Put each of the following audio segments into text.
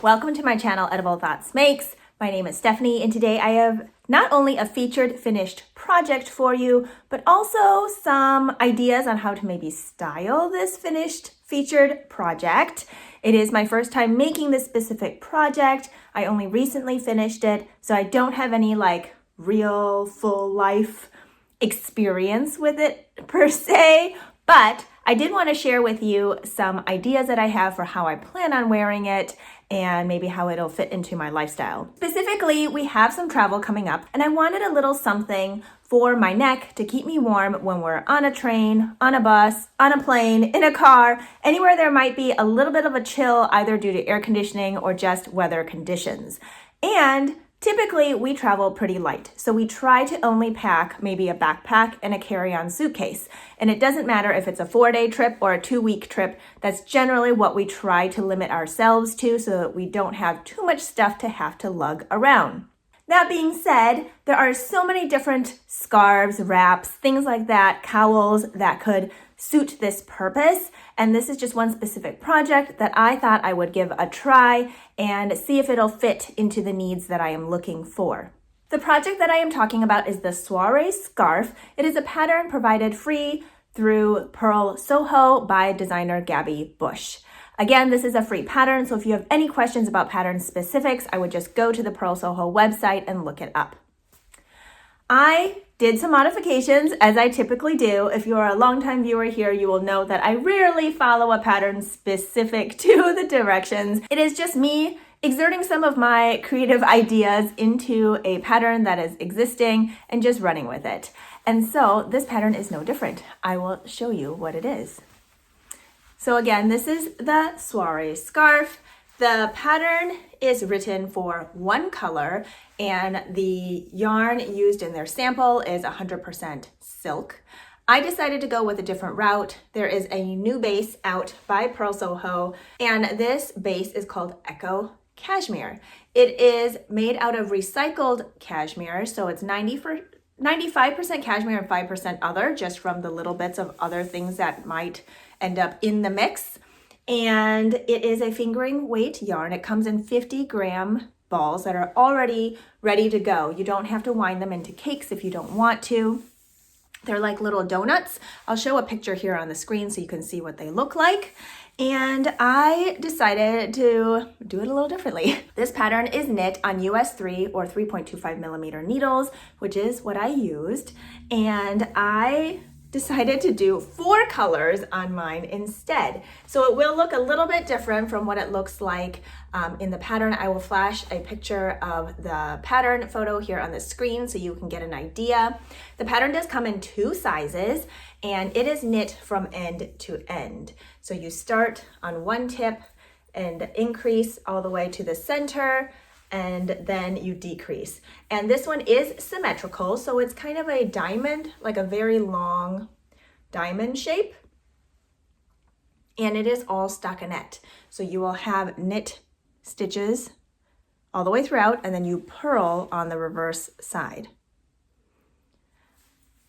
Welcome to my channel, Edible Thoughts Makes. My name is Stephanie, and today I have not only a featured finished project for you, but also some ideas on how to maybe style this finished featured project. It is my first time making this specific project. I only recently finished it, so I don't have any real full life experience with it per se, but I did want to share with you some ideas that I have for how I plan on wearing it and maybe how it'll fit into my lifestyle. Specifically, we have some travel coming up, and I wanted a little something for my neck to keep me warm when we're on a train, on a bus, on a plane, in a car, anywhere there might be a little bit of a chill either due to air conditioning or just weather conditions. And typically, we travel pretty light, so we try to only pack maybe a backpack and a carry-on suitcase. And it doesn't matter if it's a 4-day trip or a 2-week trip, that's generally what we try to limit ourselves to so that we don't have too much stuff to have to lug around. That being said, there are so many different scarves, wraps, things like that, cowls that could suit this purpose. And this is just one specific project that I thought I would give a try and see if it'll fit into the needs that I am looking for. The project that I am talking about is the Soiree Scarf. It is a pattern provided free through Pearl Soho by designer Gabby Bush. Again, this is a free pattern, so if you have any questions about pattern specifics, I would just go to the Pearl Soho website and look it up. I did some modifications, as I typically do. If you're a longtime viewer here, you will know that I rarely follow a pattern specific to the directions. It is just me exerting some of my creative ideas into a pattern that is existing and just running with it. And so this pattern is no different. I will show you what it is. So again, this is the Soiree Scarf. The pattern is written for one color, and the yarn used in their sample is 100% silk. I decided to go with a different route. There is a new base out by Pearl Soho, and this base is called Echo Cashmere. It is made out of recycled cashmere, so it's 95% cashmere and 5% other, just from the little bits of other things that might end up in the mix. And it is a fingering weight yarn. It comes in 50-gram balls that are already ready to go. You don't have to wind them into cakes if you don't want to. They're like little donuts. I'll show a picture here on the screen so you can see what they look like. And I decided to do it a little differently. This pattern is knit on US 3 or 3.25 millimeter needles, which is what I used. And I decided to do 4 colors on mine instead. So it will look a little bit different from what it looks like in the pattern. I will flash a picture of the pattern photo here on the screen so you can get an idea. The pattern does come in 2 sizes, and it is knit from end to end. So you start on one tip and increase all the way to the center, and then you decrease. And this one is symmetrical, so it's kind of a diamond, like a very long diamond shape. And it is all stockinette. So you will have knit stitches all the way throughout, and then you purl on the reverse side.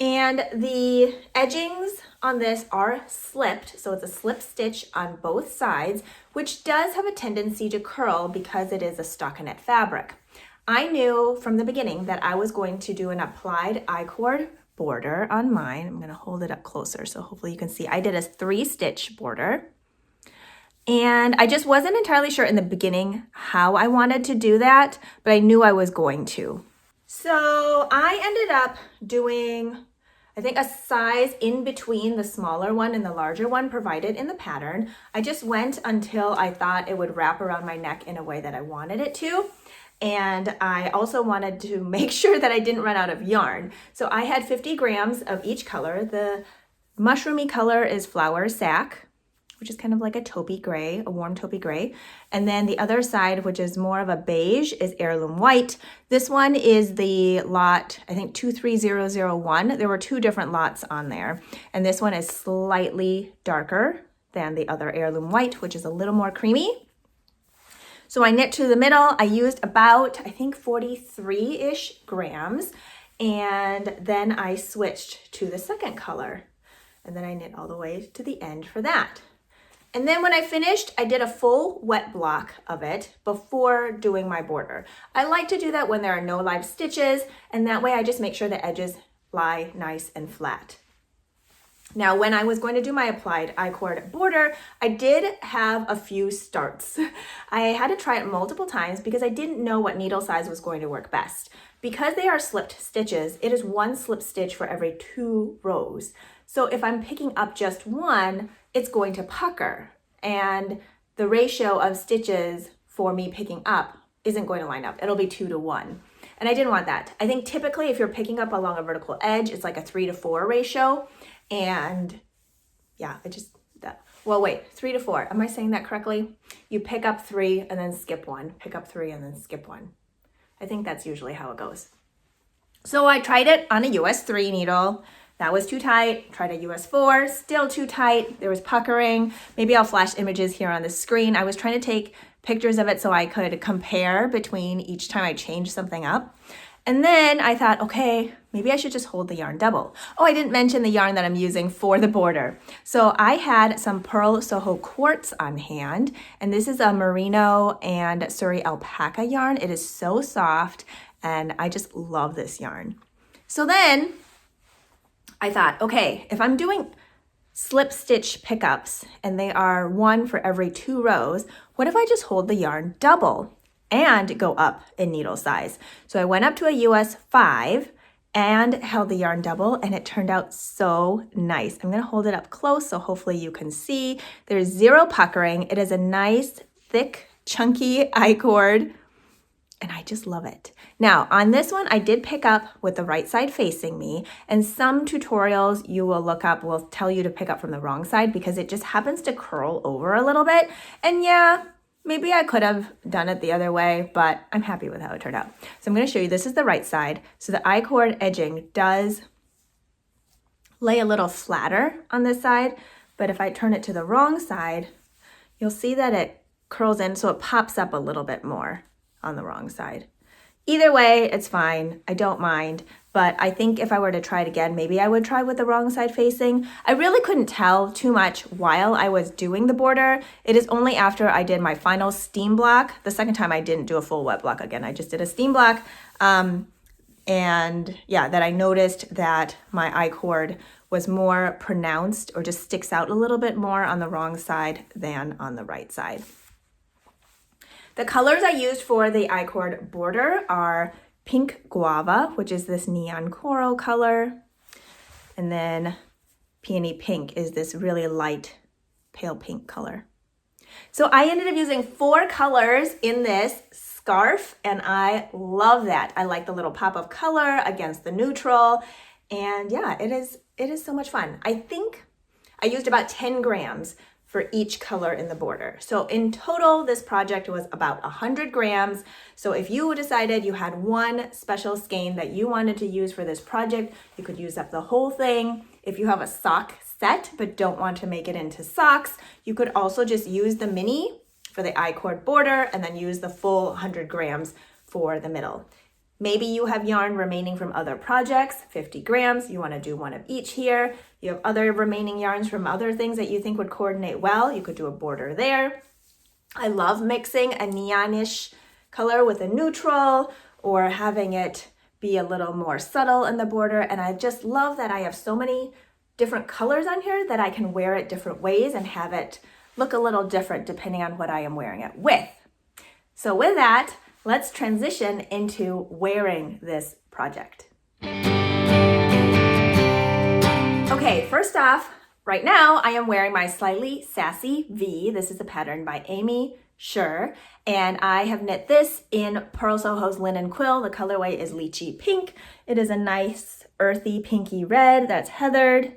And the edgings on this are slipped, so it's a slip stitch on both sides, which does have a tendency to curl because it is a stockinette fabric. I knew from the beginning that I was going to do an applied I-cord border on mine. I'm going to hold it up closer so hopefully you can see. I did a 3-stitch border, and I just wasn't entirely sure in the beginning how I wanted to do that, but I knew I was going to. So I ended up doing, I think, a size in between the smaller one and the larger one provided in the pattern. I just went until I thought it would wrap around my neck in a way that I wanted it to. And I also wanted to make sure that I didn't run out of yarn. So I had 50 grams of each color. The mushroomy color is Flower Sack, which is kind of like a taupey gray, a warm taupey gray. And then the other side, which is more of a beige, is Heirloom White. This one is the lot, I think 23001. There were 2 different lots on there. And this one is slightly darker than the other Heirloom White, which is a little more creamy. So I knit to the middle. I used about, I think, 43-ish grams. And then I switched to the second color. And then I knit all the way to the end for that. And then when I finished, I did a full wet block of it before doing my border. I like to do that when there are no live stitches, and that way I just make sure the edges lie nice and flat. Now, when I was going to do my applied I-cord border, I did have a few starts. I had to try it multiple times because I didn't know what needle size was going to work best. Because they are slipped stitches, it is one slip stitch for every 2 rows. So if I'm picking up just one, it's going to pucker, and the ratio of stitches for me picking up isn't going to line up. It'll be 2 to 1. And I didn't want that. I think typically if you're picking up along a vertical edge, it's like a 3 to 4 ratio. And yeah, well, wait, 3 to 4. Am I saying that correctly? You pick up 3 and then skip 1, pick up 3 and then skip 1. I think that's usually how it goes. So I tried it on a US 3 needle. That was too tight. Tried a US 4, still too tight. There was puckering. Maybe I'll flash images here on the screen. I was trying to take pictures of it so I could compare between each time I changed something up. And then I thought, okay, maybe I should just hold the yarn double. Oh, I didn't mention the yarn that I'm using for the border. So I had some Pearl Soho Quartz on hand, and this is a merino and Surrey alpaca yarn. It is so soft, and I just love this yarn. So then I thought, okay, if I'm doing slip stitch pickups and they are 1 for every 2 rows, what if I just hold the yarn double and go up in needle size? So I went up to a US 5 and held the yarn double, and it turned out so nice. I'm gonna hold it up close so hopefully you can see. There's 0 puckering. It is a nice, thick, chunky I-cord, and I just love it. Now, on this one, I did pick up with the right side facing me, and some tutorials you will look up will tell you to pick up from the wrong side because it just happens to curl over a little bit. And yeah, maybe I could have done it the other way, but I'm happy with how it turned out. So I'm gonna show you, this is the right side. So the I-cord edging does lay a little flatter on this side, but if I turn it to the wrong side, you'll see that it curls in, so it pops up a little bit more on the wrong side. Either way, it's fine. I don't mind, but I think if I were to try it again, maybe I would try with the wrong side facing. I really couldn't tell too much while I was doing the border. It is only after I did my final steam block. The second time I didn't do a full wet block again. I just did a steam block. And yeah, that I noticed that my I-cord was more pronounced or just sticks out a little bit more on the wrong side than on the right side. The colors I used for the I-cord border are Pink Guava, which is this neon coral color, and then Peony Pink is this really light pale pink color. So I ended up using 4 colors in this scarf, and I love that. I like the little pop of color against the neutral, and yeah, it is so much fun. I think I used about 10 grams for each color in the border. So in total, this project was about 100 grams. So if you decided you had one special skein that you wanted to use for this project, you could use up the whole thing. If you have a sock set but don't want to make it into socks, you could also just use the mini for the I-cord border and then use the full 100 grams for the middle. Maybe you have yarn remaining from other projects, 50 grams, you want to do one of each here. You have other remaining yarns from other things that you think would coordinate well, you could do a border there. I love mixing a neonish color with a neutral or having it be a little more subtle in the border, and I just love that I have so many different colors on here that I can wear it different ways and have it look a little different depending on what I am wearing it with. So with that, let's transition into wearing this project. Okay, first off, right now I am wearing my Slightly Sassy V. This is a pattern by Amy Scher, and I have knit this in Pearl Soho's linen quill. The colorway is Lychee Pink. It is a nice earthy pinky red that's heathered.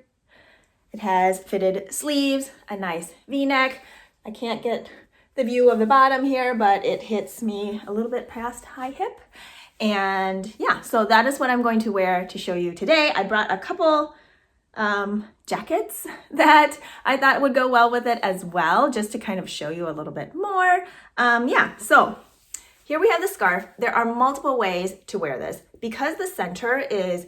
It has fitted sleeves, a nice V-neck. I can't get the view of the bottom here, but it hits me a little bit past high hip. And yeah, so that is what I'm going to wear to show you today. I brought a couple jackets that I thought would go well with it as well, just to kind of show you a little bit more. Yeah, so here we have the scarf. There are multiple ways to wear this. Because the center is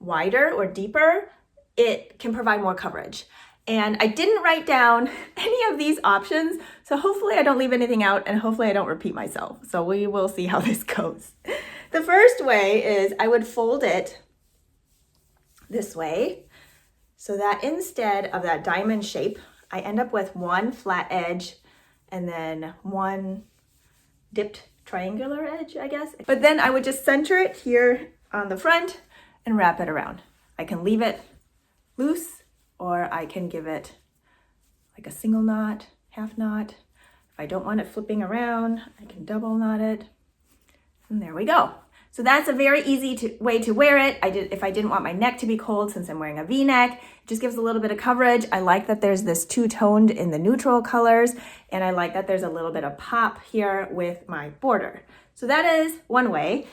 wider or deeper, it can provide more coverage. And I didn't write down any of these options, so hopefully I don't leave anything out and hopefully I don't repeat myself. So we will see how this goes. The first way is I would fold it this way so that instead of that diamond shape, I end up with one flat edge and then one dipped triangular edge, I guess. But then I would just center it here on the front and wrap it around. I can leave it loose or I can give it like a single knot, half knot. If I don't want it flipping around, I can double knot it. And there we go. So that's a very easy way to wear it. If I didn't want my neck to be cold, since I'm wearing a V-neck, it just gives a little bit of coverage. I like that there's this two-toned in the neutral colors, and I like that there's a little bit of pop here with my border. So that is one way.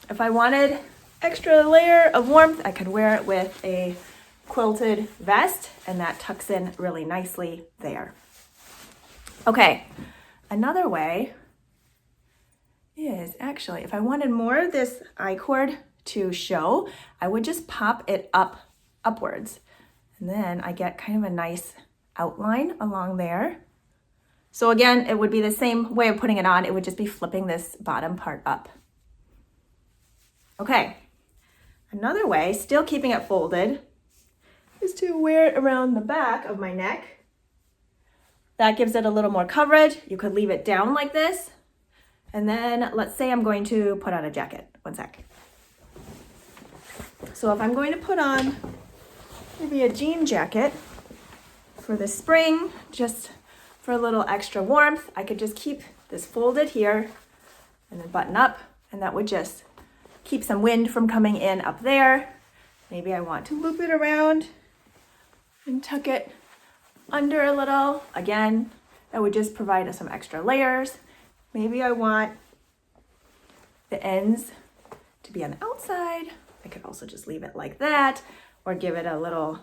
If I wanted extra layer of warmth, I could wear it with a quilted vest, and that tucks in really nicely there. Okay, another way is actually, if I wanted more of this I-cord to show, I would just pop it upwards. And then I get kind of a nice outline along there. So again, it would be the same way of putting it on. It would just be flipping this bottom part up. Okay, another way, still keeping it folded, is to wear it around the back of my neck. That gives it a little more coverage. You could leave it down like this. And then let's say I'm going to put on a jacket. One sec. So if I'm going to put on maybe a jean jacket for the spring, just for a little extra warmth, I could just keep this folded here and then button up, and that would just keep some wind from coming in up there. Maybe I want to loop it around and tuck it under a little. Again, that would just provide us some extra layers. Maybe I want the ends to be on the outside. I could also just leave it like that or give it a little,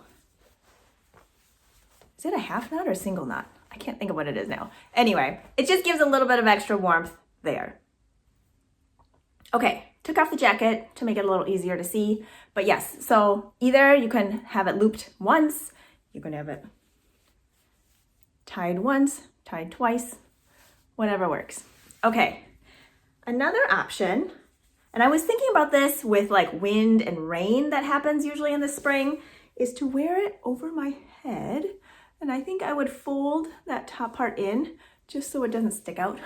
is it a half knot or a single knot? I can't think of what it is now. Anyway, it just gives a little bit of extra warmth there. Okay, took off the jacket to make it a little easier to see. But yes, so either you can have it looped once, you can have it tied once, tied twice, whatever works. Okay, another option, and I was thinking about this with like wind and rain that happens usually in the spring, is to wear it over my head. And I think I would fold that top part in just so it doesn't stick out.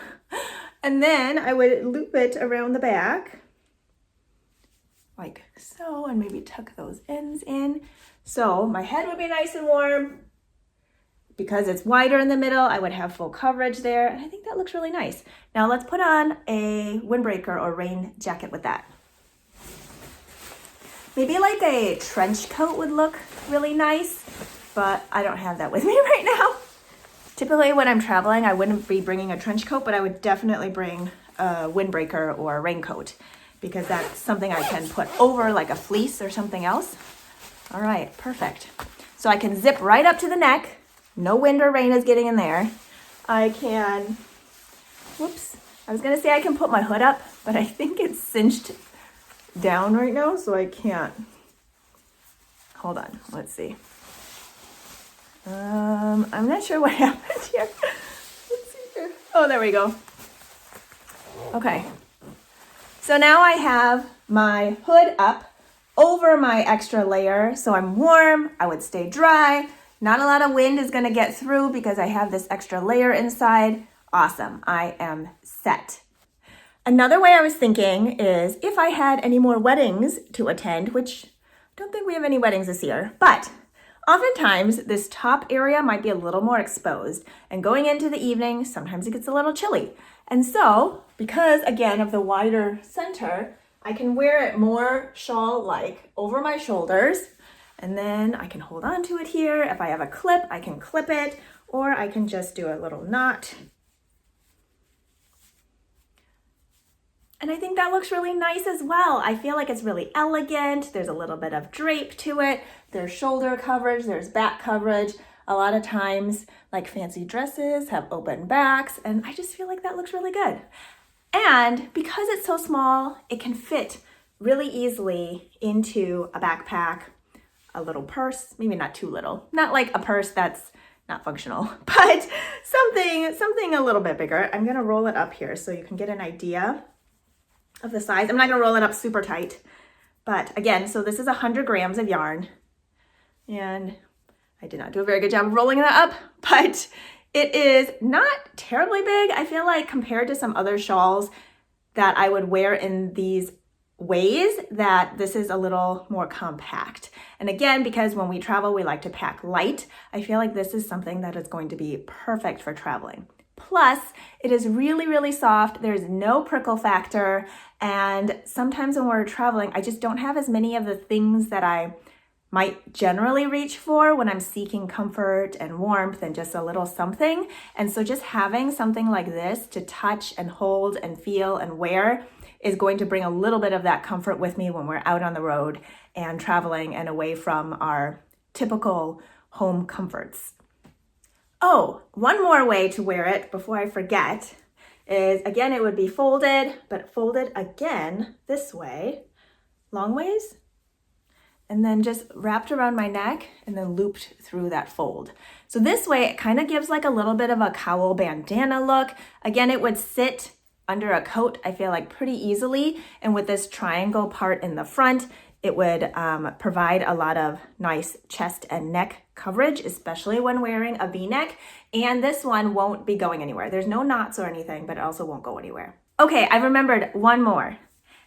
And then I would loop it around the back like so, and maybe tuck those ends in. So my head would be nice and warm. Because it's wider in the middle, I would have full coverage there. And I think that looks really nice. Now let's put on a windbreaker or rain jacket with that. Maybe like a trench coat would look really nice, but I don't have that with me right now. Typically when I'm traveling, I wouldn't be bringing a trench coat, but I would definitely bring a windbreaker or a raincoat because that's something I can put over like a fleece or something else. All right, perfect. So I can zip right up to the neck. No wind or rain is getting in there. I can, whoops, I was gonna say I can put my hood up, but I think it's cinched down right now, so I can't. Hold on, let's see. I'm not sure what happened here. Let's see here. Oh, there we go. Okay. So now I have my hood up over my extra layer, so I'm warm, I would stay dry. Not a lot of wind is gonna get through because I have this extra layer inside. Awesome, I am set. Another way I was thinking is if I had any more weddings to attend, which I don't think we have any weddings this year, but oftentimes this top area might be a little more exposed, and going into the evening, sometimes it gets a little chilly. And so, because again of the wider center, I can wear it more shawl-like over my shoulders. And then I can hold on to it here. If I have a clip, I can clip it, or I can just do a little knot. And I think that looks really nice as well. I feel like it's really elegant. There's a little bit of drape to it. There's shoulder coverage, there's back coverage. A lot of times, like fancy dresses have open backs, and I just feel like that looks really good. And because it's so small, it can fit really easily into a backpack, a little purse, maybe not too little, not like a purse that's not functional, but something a little bit bigger. I'm gonna roll it up here so you can get an idea of the size. I'm not gonna roll it up super tight, but again, so this is 100 grams of yarn, and I did not do a very good job of rolling that up, but it is not terribly big. I feel like compared to some other shawls that I would wear in these ways, that this is a little more compact. And again, because when we travel, we like to pack light, I feel like this is something that is going to be perfect for traveling. Plus, it is really, really soft. There's no prickle factor. And sometimes when we're traveling, I just don't have as many of the things that I might generally reach for when I'm seeking comfort and warmth and just a little something. And so just having something like this to touch and hold and feel and wear is going to bring a little bit of that comfort with me when we're out on the road and traveling and away from our typical home comforts. Oh, one more way to wear it before I forget is, again, it would be folded, but folded again this way, long ways, and then just wrapped around my neck and then looped through that fold. So this way it kind of gives like a little bit of a cowl bandana look. Again, it would sit under a coat, I feel like, pretty easily. And with this triangle part in the front, it would provide a lot of nice chest and neck coverage, especially when wearing a V-neck. And this one won't be going anywhere. There's no knots or anything, but it also won't go anywhere. Okay, I remembered one more.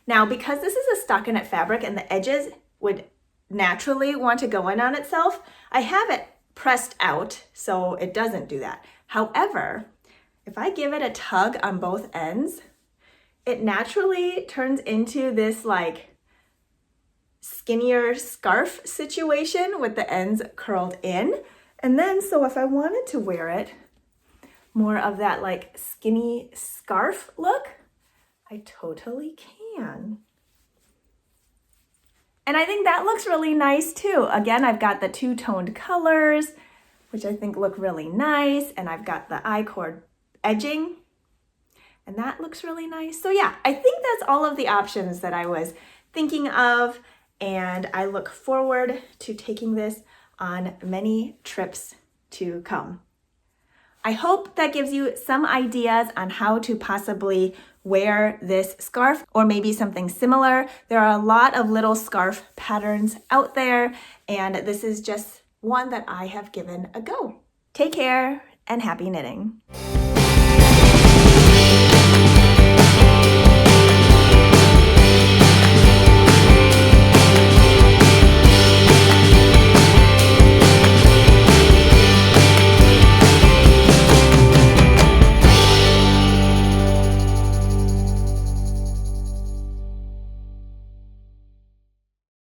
Now, because this is a stockinette fabric and the edges would naturally want to go in on itself, I have it pressed out so it doesn't do that. However, if I give it a tug on both ends, it naturally turns into this like skinnier scarf situation with the ends curled in. And then, so if I wanted to wear it more of that like skinny scarf look, I totally can. And I think that looks really nice too. Again, I've got the two-toned colors, which I think look really nice. And I've got the I-cord edging, and that looks really nice. So yeah, I think that's all of the options that I was thinking of, and I look forward to taking this on many trips to come. I hope that gives you some ideas on how to possibly wear this scarf or maybe something similar. There are a lot of little scarf patterns out there, and this is just one that I have given a go. Take care and happy knitting.